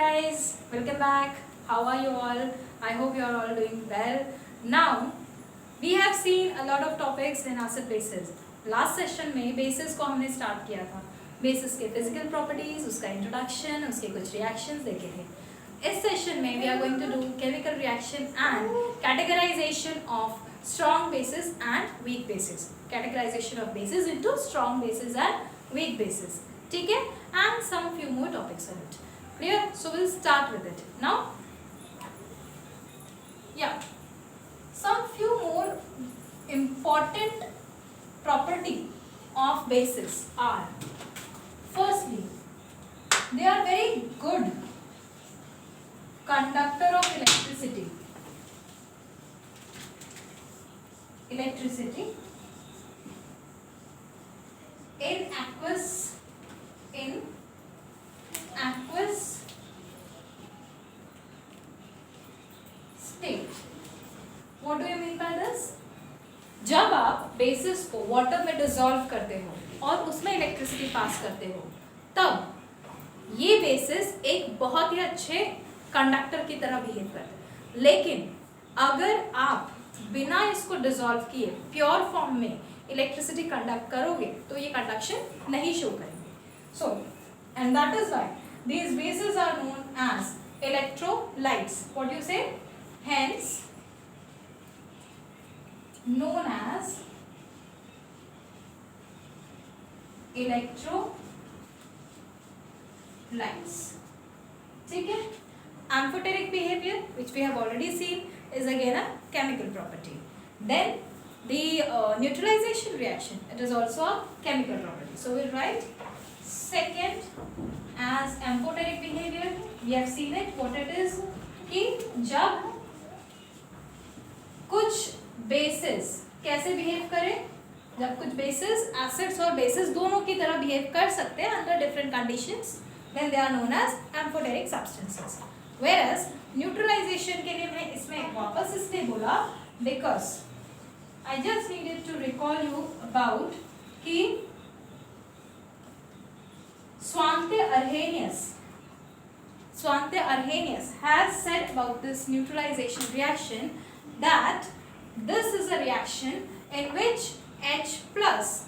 guys, welcome back. How are you all? I hope you are all doing well. Now we have seen a lot of topics in acid bases. Last session में bases को हमने start किया था. Bases के physical properties, उसका introduction, उसके कुछ reactions देखे थे. इस session में we are going to do chemical reaction and categorization of strong bases and weak bases. Categorization of bases into strong bases and weak bases. ठीक है? And some few more topics on it. Clear? So we'll start with it now. Yeah, some few more important property of bases are, firstly, they are very good conductor of electricity. In aqueous state. What do you mean by this? जब आप basis को water में dissolve करते हो और उसमें electricity pass करते हो, तब ये बेसिस एक बहुत ही अच्छे कंडक्टर की तरह बिहेव करते हैं. लेकिन अगर आप बिना इसको डिसॉल्व किए प्योर फॉर्म में इलेक्ट्रिसिटी कंडक्ट करोगे तो ये कंडक्शन नहीं शो करेंगे. So and that is why these bases are known as electrolytes. What do you say? Hence known as electrolytes. ठीक है? Amphoteric behavior, which we have already seen, is again a chemical property. Then the neutralization reaction, it is also a chemical property. So we'll write second as amphoteric behavior. We have seen it. What it is? कि जब कुछ bases कैसे behave करें, जब कुछ bases acids और bases दोनों की तरह behave कर सकते हैं under different conditions, then they are known as amphoteric substances. Whereas neutralization के लिए मैं इसमें वापस इसलिए बोला because I just needed to recall you about कि Svante Arrhenius has said about this neutralization reaction that this is a reaction in which H plus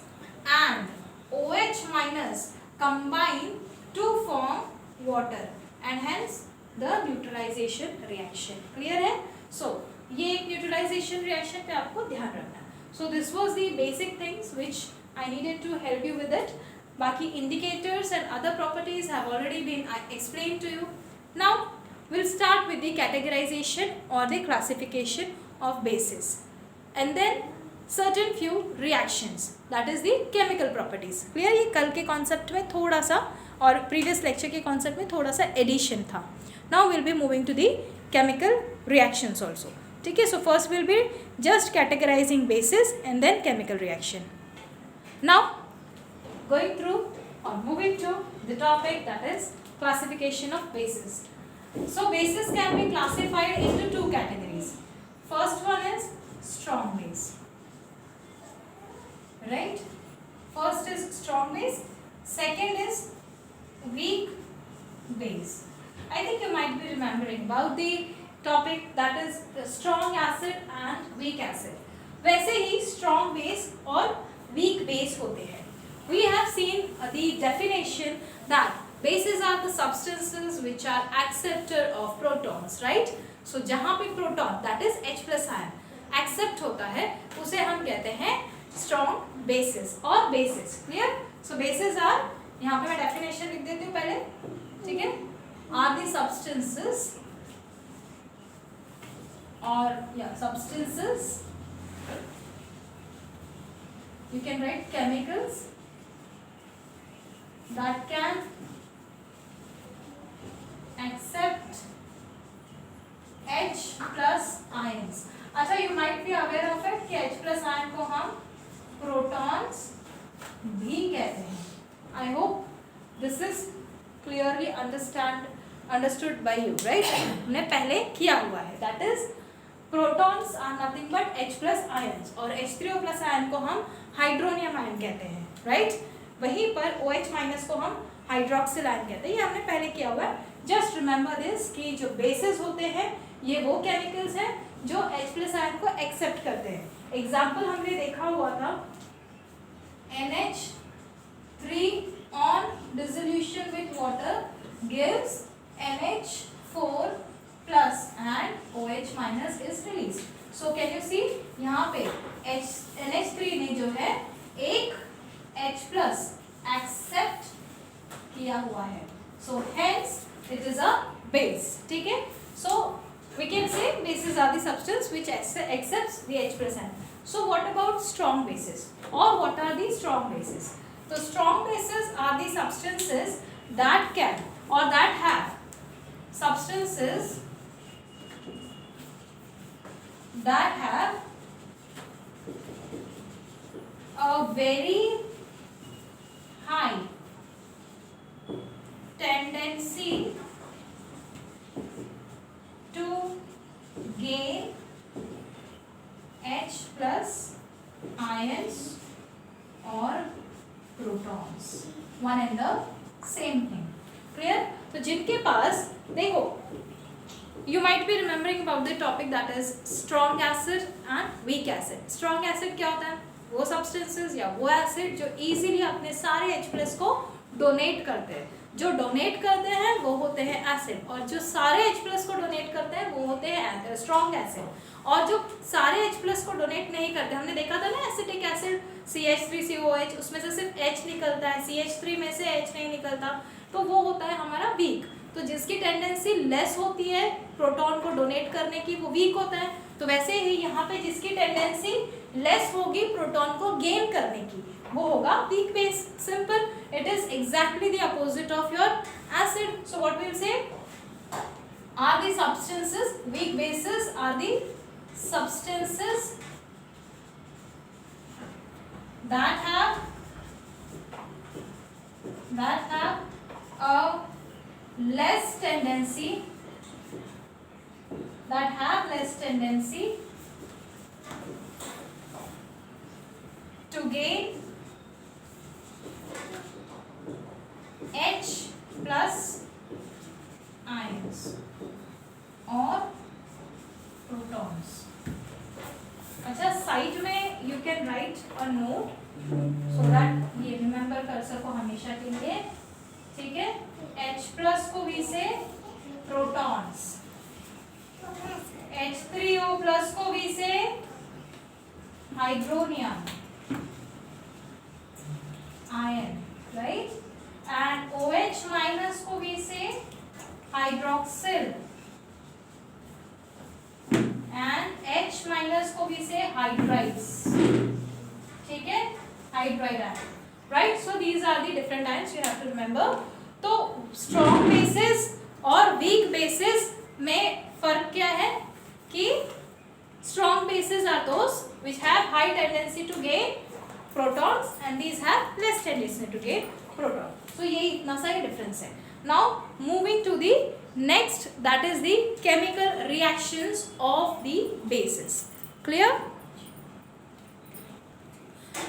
and OH minus combine to form water and hence the neutralization reaction. Clear है? So ये एक neutralization reaction पे आपको ध्यान रखना है. So this was the basic things which I needed to help you with it. बाकी indicators and other properties have already been explained to you. Now we'll start with the categorization or the classification of bases and then certain few reactions, that is the chemical properties. Clear? ये कल के concept में थोड़ा सा और previous lecture के concept में थोड़ा सा addition था. Now we'll be moving to the chemical reactions also. ठीक है? So first we'll be just categorizing bases and then chemical reaction. Now going through or moving to the topic, that is classification of bases. So bases can be classified into two categories. First one is strong base. Right? First is strong base. Second is weak base. I think you might be remembering about the topic, that is the strong acid and weak acid. वैसे ही strong base और weak base होते हैं. We have seen the definition that bases are the substances which are acceptor of protons, right? So जहाँ पे proton, that is H plus ion, accept होता है, उसे हम कहते हैं strong bases और bases. Clear? So bases are, यहाँ पे मैं definition लिख देती हूँ पहले, ठीक है? Are the substances or substances, you can write chemicals that can accept H plus ions. अच्छा, you might be aware of it कि H plus ion को हम protons भी कहते हैं. I hope this is clearly understood by you, right? हमने पहले किया हुआ है. That is protons are nothing but H plus ions और H3O plus ion को हम hydronium ion कहते हैं, right? वहीं पर OH माइनस को हम हाइड्रोक्सिल आयन कहते हैं. ये हमने पहले किया हुआ है. जस्ट रिमेंबर दिस कि जो बेसिस होते हैं ये वो केमिकल्स हैं जो H प्लस आयन को एक्सेप्ट करते हैं. एग्जाम्पल हमने देखा हुआ था NH3 on dissolution with water gives NH4 plus and OH minus is released. So can you see यहाँ पे NH3 ने जो है एक H plus accept किया हुआ है. So hence it is a base. ठीक है. So we can say bases are the substance which accepts the H plus ion. So what about strong bases? Or what are the strong bases? So strong bases are the substances that can or that have substances that have a very high tendency to gain H plus ions or protons. One and the same thing. Clear? तो जिनके पास देखो you might be remembering about the topic that is strong acid and weak acid. Strong acid क्या होता है? वो substances या वो acid जो easily अपने सारे H plus को donate करते हैं. जो डोनेट करते हैं वो होते हैं एसिड और जो सारे H प्लस को डोनेट करते हैं वो होते हैं स्ट्रॉन्ग एसिड. और जो सारे H प्लस को डोनेट नहीं करते, हमने देखा था ना एसिटिक एसिड CH3COH, उसमें से सिर्फ H निकलता है, CH3 में से H नहीं निकलता, तो वो होता है हमारा वीक. तो जिसकी टेंडेंसी लेस होती है प्रोटॉन को डोनेट करने की वो वीक होता है. तो वैसे ही यहाँ पे जिसकी टेंडेंसी लेस होगी प्रोटॉन को गेन करने की वो होगा weak base. Simple. It is exactly the opposite of your acid. So what we will say are the substances, weak bases are the substances that have a less tendency to gain H plus ions or protons. अच्छा, side में you can write a note so that ये remember cursor को हमेशा के लिए. ठीक है. H plus को भी से protons, H3O plus को भी से hydronium ion, right? And OH minus को भी से hydroxyl and H minus को भी से hydrides. ठीक है. Hydride ion, right? So these are the different ions you have to remember. तो strong bases और weak bases में फर्क क्या है कि strong bases are those which have high tendency to gain protons and these have less tendency to gain protons. So ये इतना सा ही difference है. Now moving to the next, that is the chemical reactions of the bases. Clear?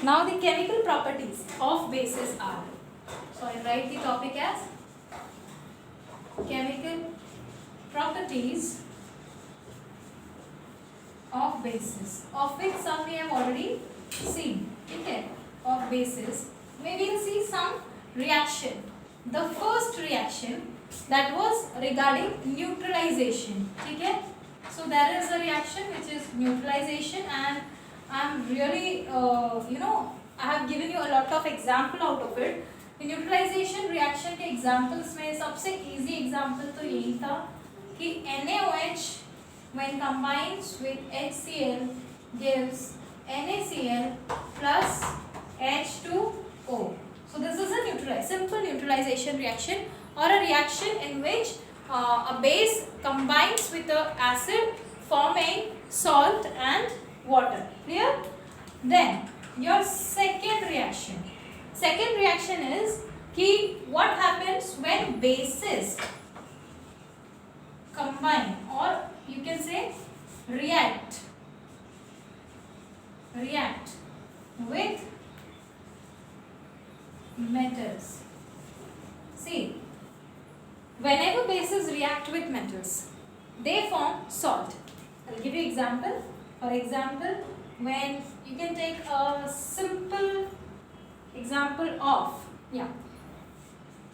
Now the chemical properties of bases are, so I write the topic as chemical properties of bases, of which some we have already seen. Okay, of bases. Maybe we'll see some reaction. The first reaction that was regarding neutralization. Okay, so there is a reaction which is neutralization, and I'm really I have given you a lot of example out of it. Neutralisation reaction के examples में सबसे easy example तो यही था कि NaOH when combines with HCl gives NaCl plus H2O. So this is a simple neutralization reaction, or a reaction in which a base combines with a acid forming salt and water. Clear? Then your second reaction is कि what happens when bases combine, or you can say react with metals. See, whenever bases react with metals, they form salt. I'll give you example. For example, when you can take a simple example of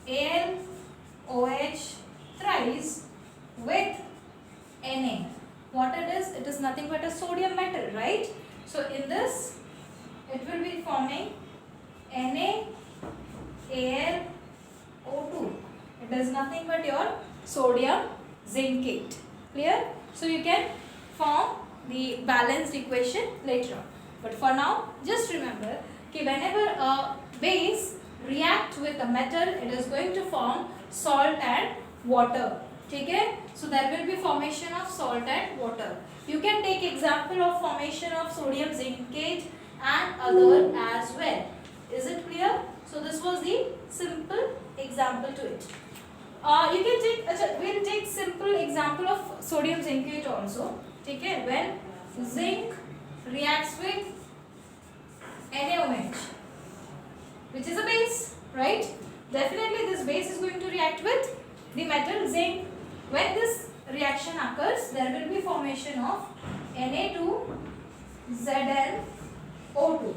AlOH thrice with Na. What it is? It is nothing but a sodium metal, right? So in this, it will be forming NaAlO2. It is nothing but your sodium zincate. Clear? So you can form the balanced equation later on. But for now, just remember that whenever a base reacts with a metal, it is going to form salt and water. Okay? So there will be formation of salt and water. You can take example of formation of sodium zincate and other as well. Is it clear? So this was the simple example to it. You can take, we'll take simple example of sodium zincate also. Okay? When zinc reacts with NaOH, which is a base, right? Definitely this base is going to react with the metal zinc. When this reaction occurs, there will be formation of Na2Zn O2,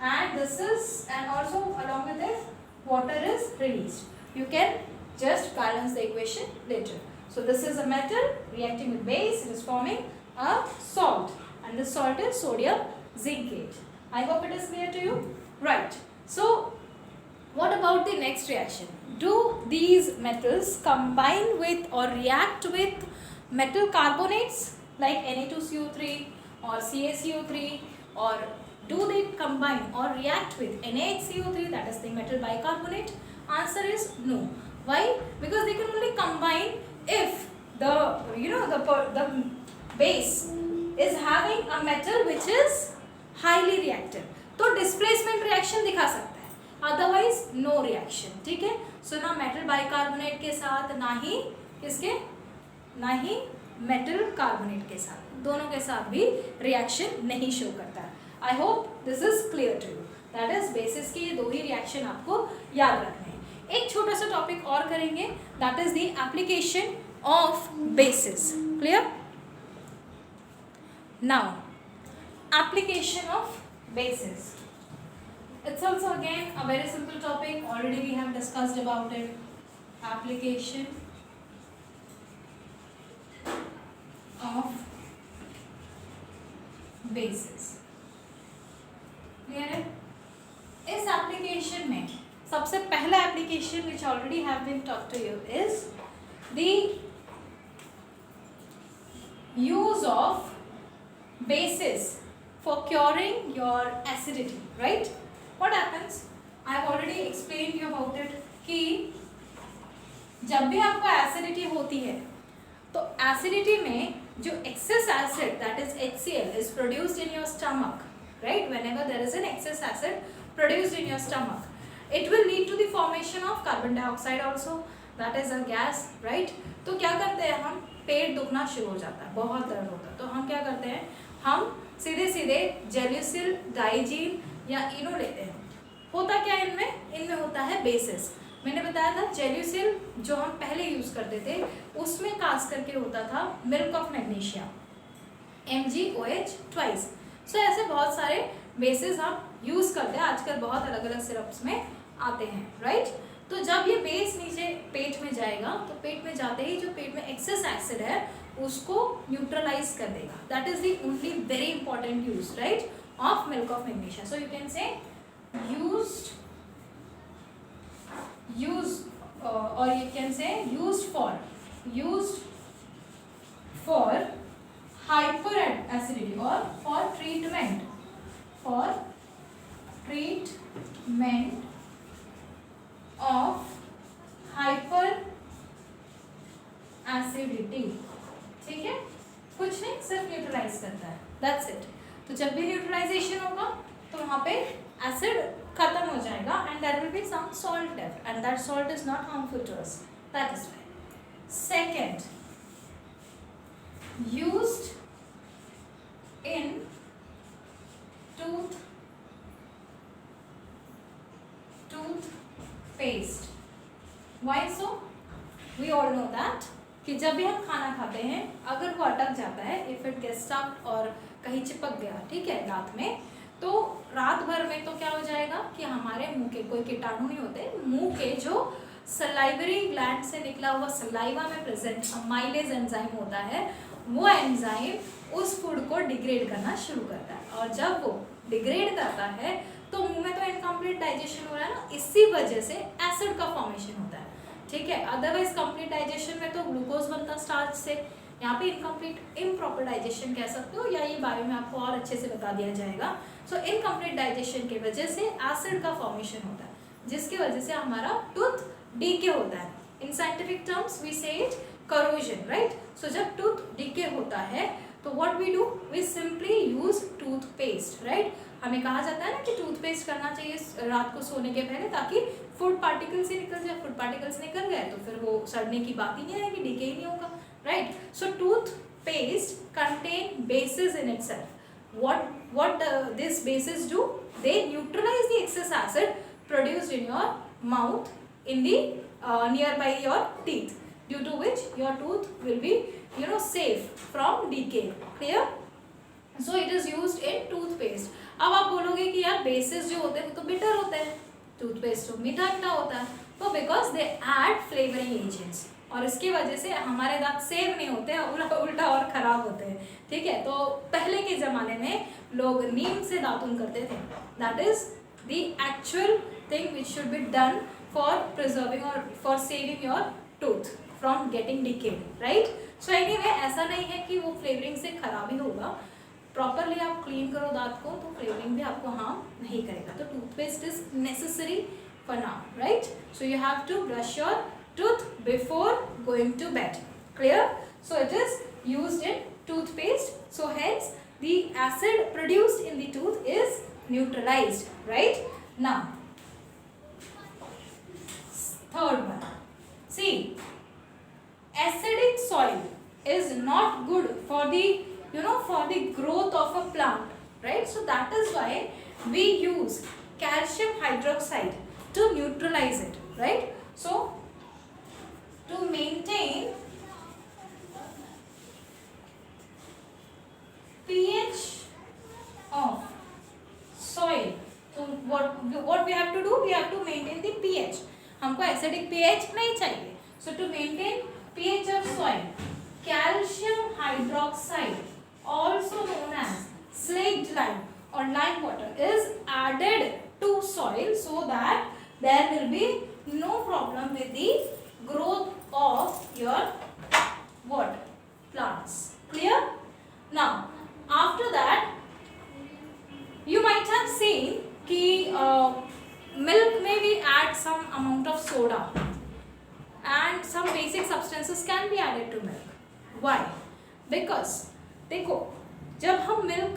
and this is, and also along with it water is released. You can just balance the equation later. So this is a metal reacting with base, it is forming a salt, and this salt is sodium zincate. I hope it is clear to you. Right. So what about the next reaction? Do these metals combine with or react with metal carbonates like Na2CO3 or CaCO3, or do they combine or react with NaHCO3, that is the metal bicarbonate? Answer is no. Why? Because they can only combine if the the base is having a metal which is highly reactive. तो displacement reaction दिखा सकता है, otherwise no reaction. ठीक है? So ना metal bicarbonate के साथ, ना ही metal carbonate के साथ, दोनों के साथ भी reaction नहीं show करता है. I hope this is clear to you. That is basis के ये दो ही reaction आपको याद रखने हैं. एक छोटा सा टॉपिक और करेंगे, that is the application of bases. Clear? Now, application of bases. It's also again a very simple topic. Already we have discussed about it. Application of bases. Clear है? इस application में सबसे पहला application which already have been taught to you is the use of bases for curing your acidity, right? What happens? I have already explained you about it कि जब भी आपको acidity होती है, तो acidity में जो excess acid, that is HCl, is produced in your stomach, right? Whenever there is an excess acid produced in your stomach, it will lead to the formation of carbon dioxide also, that is a gas, right? तो क्या करते हैं हम? पेट दुखना शुरू हो जाता है, बहुत दर्द होता है, तो हम क्या करते हैं? हम सीधे जेल्यूसिल, डाइजीन या इनो लेते हैं. होता क्या इनमें? इनमें होता है बेसिस. मैंने बताया था जेल्यूसिल जो हम पहले यूज़ करते थे, उसमें खास करके होता था milk of magnesia, MgOH twice. So ऐसे बहुत सारे बेसिस हम यूज़ करते हैं, आजकल बहुत अलग अलग सिरप्स में आते हैं, राइट? तो जब ये बेस नीचे पेट में जाएगा, तो पेट में जाते ही जो पेट में एक्सेस एसिड है उसको न्यूट्रलाइज कर देगा. That is the only very important use, right, of milk of magnesia. So you can say used or you can say used for hyperacidity or for treatment of hyperacidity. ठीक है? कुछ नहीं, सिर्फ neutralise करता है, that's it. तो जब भी न्यूट्रलाइजेशन होगा तो वहाँ पे एसिड खत्म हो जाएगा and there will be some salt left, and that salt is not harmful to us. That is why. Second, used in toothpaste. Why so? We all know that कि जब भी हम खाना खाते हैं अगर वो अटक जाता है, इफ इट गेट्स स्टक और कहीं चिपक गया, ठीक है, दांत में, तो रात भर में तो क्या हो जाएगा कि हमारे मुंह के कोई कीटाणु नहीं होते, मुंह के जो सलाइवरी ग्लैंड से निकला हुआ सलाइवा में प्रेजेंट अमाइलेज एंजाइम होता है, वो एंजाइम उस फूड को डिग्रेड करना शुरू करता है, और जब वो डिग्रेड करता है तो मुंह में तो इनकम्प्लीट डाइजेशन हो रहा है ना, इसी वजह से एसिड का फॉर्मेशन होता है, ठीक है। अदरवाइज कंप्लीट डाइजेशन में तो ग्लूकोज बनता स्टार्च से, यहाँ पे इनकम्प्लीट इम्प्रॉपर डाइजेशन कह सकते हो, या ये बारे में आपको और अच्छे से बता दिया जाएगा। सो इनकम्प्लीट डाइजेशन की वजह से एसिड का फॉर्मेशन होता है, जिसकी वजह से हमारा टूथ डीके होता है। In scientific terms we say it corrosion, right. So जब टूथ डीके होता है तो what we do, we simply use toothpaste, right. हमें कहा जाता है ना कि टूथपेस्ट करना चाहिए रात को सोने के पहले, ताकि फूड पार्टिकल्स ही निकल जाए, फूड पार्टिकल्स निकल गए तो फिर वो सड़ने की बात ही नहीं आएगी, डीके ही नहीं होगा, right. So toothpaste contain basis in itself. what these bases do, they neutralize the excess acid produced in your mouth in the nearby your teeth, due to which your tooth will be safe from decay, clear। so it is used in toothpaste। अब आप बोलोगे कि यार basis जो होते हैं वो तो बिटर होते हैं, टूथपेस्ट तो मीठा मीठा होता है, तो because they add flavouring agents, और इसकी वजह से हमारे दांत सेव नहीं होते, उल्टा और खराब होते हैं, ठीक है। तो पहले के ज़माने में लोग नीम से दातुन करते थे, that is the actual thing which should be done for preserving और for saving your tooth from getting decayed, right. So anyway ऐसा नहीं है कि वो फ्लेवरिंग से खराब ही होगा, प्रॉपरली आप क्लीन करो दांत को तो फ्लेवरिंग भी आपको हार्म नहीं करेगा। तो toothpaste is necessary for now, right. So you have to brush your tooth before going to bed, clear। so it is used in toothpaste, so hence the acid produced in the tooth is neutralized, right। now third one, see, acidic soil is not good for the for the growth of a plant, right। so that is why we use calcium hydroxide to neutralize it, right। so to maintain pH of soil, so what we have to do, we have to maintain the pH। हमको acidic pH नहीं चाहिए, so to maintain pH of soil, calcium hydroxide, also known as slaked lime or lime water, is added to soil so that there will be no problem with the growth of your what plants, clear। now after that you might have seen कि milk में we add some amount of soda and some basic substances can be added to milk, why, because देखो जब हम milk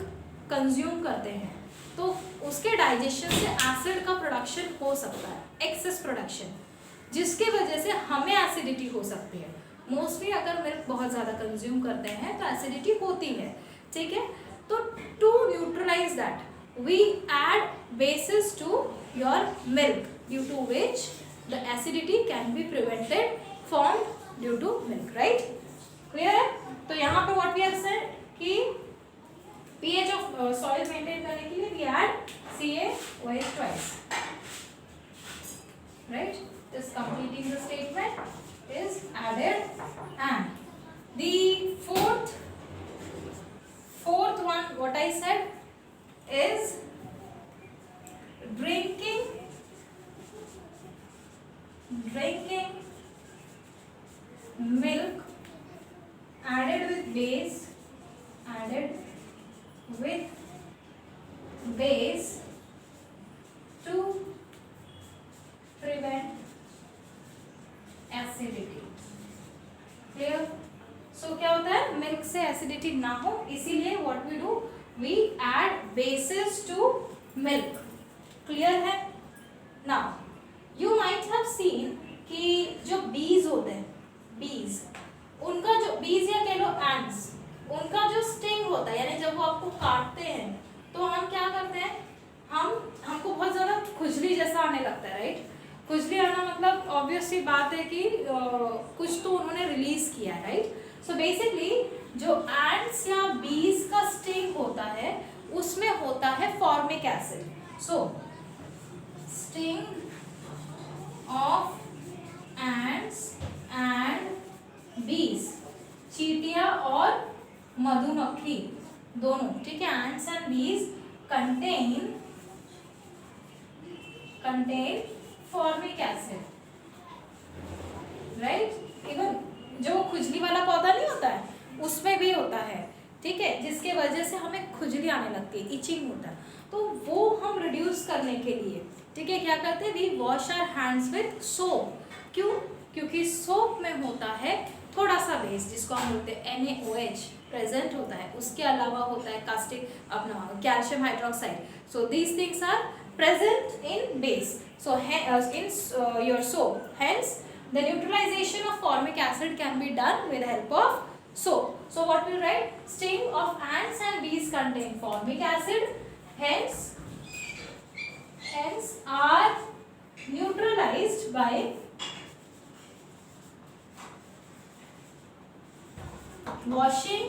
consume करते हैं तो उसके digestion से एसिड का प्रोडक्शन हो सकता है, एक्सेस प्रोडक्शन, जिसकी वजह से हमें एसिडिटी हो सकती है। मोस्टली अगर मिल्क बहुत ज़्यादा कंज्यूम करते हैं तो एसिडिटी होती है, ठीक है। तो to neutralize that we add bases to your milk, due to which the acidity can be prevented from due to milk, right, clear है। तो यहाँ पे व्हाट वी हैव सेड कि pH ऑफ सॉइल मेंटेन करने के लिए we add CaOH twice, right। Just completing the statement is added, and the fourth one what I said is drinking milk added with base to prevent acidity, clear. So क्या होता है, milk से acidity ना हो, इसीलिए what we do, we add bases to milk, clear है। Now you might have seen कि जो बीज होते हैं, बीज, उनका जो बीज या कह लो एंड्स, उनका जो स्टिंग होता है, यानी जब वो आपको काटते हैं तो हम क्या करते हैं, हमको बहुत ज़्यादा खुजली जैसा आने लगता है, राइट। खुजली आना मतलब ऑब्वियसली बात है कि कुछ तो उन्होंने रिलीज किया है, राइट। सो बेसिकली जो एंड्स या बीज का स्टिंग होता है उसमें होता है formic acid. So sting of ends and बीज, चींटियां और मधुमक्खी दोनों, ठीक है, एंड्स एंड बीज contain formic acid, right. Even जो खुजली वाला पौधा नहीं होता है उसमें भी होता है, ठीक है, जिसके वजह से हमें खुजली आने लगती है, इचिंग होता है। तो वो हम रिड्यूस करने के लिए, ठीक है, क्या करते हैं, we wash our hands with soap. क्यों? क्योंकि सोप में होता है थोड़ा सा बेस जिसको हम बोलते हैं NaOH प्रेजेंट होता है, उसके अलावा होता है कास्टिक अपना calcium hydroxide. So these things are present in base, so in your soap, hence the neutralization of formic acid can be done with the help of soap. So what we write, sting of ants and bees contain formic acid, hence are neutralized by washing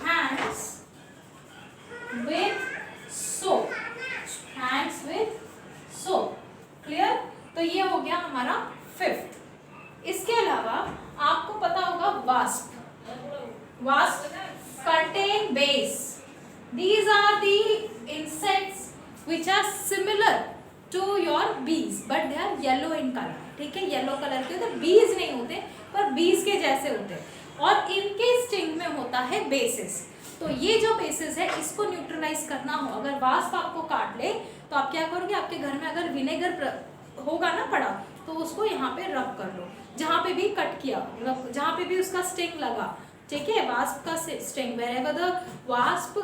hands with soap, hands with soap, clear. तो ये हो गया हमारा fifth. इसके अलावा आपको पता होगा wasp contain base. These are the insects which are similar to your bees but they are yellow in color, ठीक है, येलो कलर के होते, बीज नहीं होते पर बीज के जैसे होते हैं और इनके स्टिंग में होता है बेसिस। तो ये जो बेसिस है इसको न्यूट्रलाइज करना हो, अगर वास्प आपको काट ले तो आप क्या करोगे, आपके घर में अगर विनेगर होगा ना पड़ा तो उसको यहाँ पे रब कर लो, जहाँ पे भी कट किया, जहाँ पे भी उसका स्टिंग लगा, ठीक है, वास्प का sting, wherever the wasp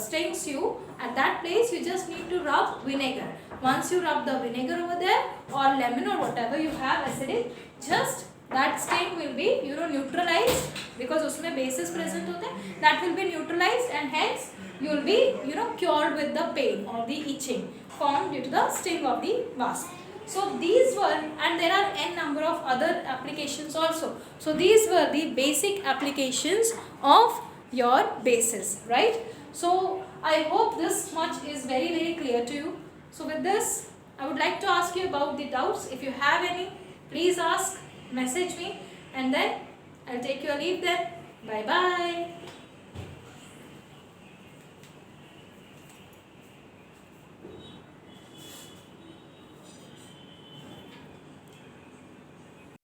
stings you, at that place you just need to rub vinegar. Once you rub the vinegar over there or lemon or whatever you have acidic, just that sting will be neutralized because उसमें bases present होते हैं, that will be neutralized and hence you will be cured with the pain or the itching formed due to the sting of the wasp. So these were, and there are n number of other applications also. So these were the basic applications of your bases, right? So I hope this much is very clear to you. So with this I would like to ask you about the doubts. If you have any, please ask, message me, and then I'll take your leave then. Bye bye.